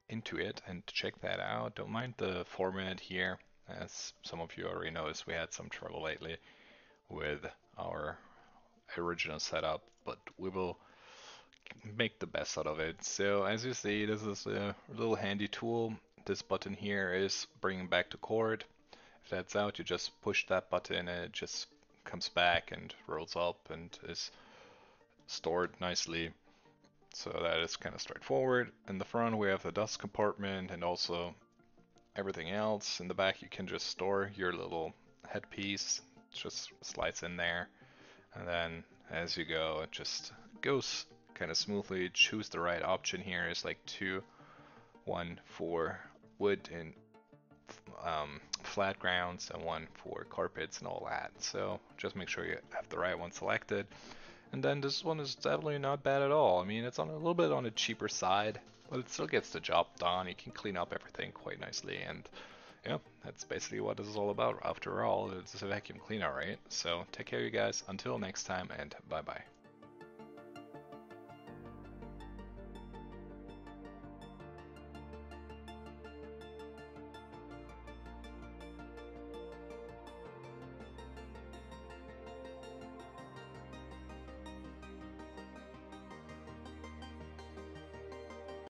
into it and check that out. Don't mind the format here. As some of you already noticed, we had some trouble lately with our original setup, but we will make the best out of it. So as you see, this is a little handy tool. This button here is bringing back the cord. If that's out, you just push that button and it just comes back and rolls up and is stored nicely. So that is kind of straightforward. In the front we have the dust compartment and also everything else. In the back you can just store your little headpiece. It just slides in there. And then as you go, it just goes kind of smoothly. Choose the right option here. It's like two, one for wood and flat grounds and one for carpets and all that. So just make sure you have the right one selected. And then this one is definitely not bad at all. I mean, it's on a little bit on the cheaper side, but it still gets the job done. You can clean up everything quite nicely, and yeah, that's basically what this is all about. After all, it's a vacuum cleaner, right? So take care, you guys. Until next time, and bye bye.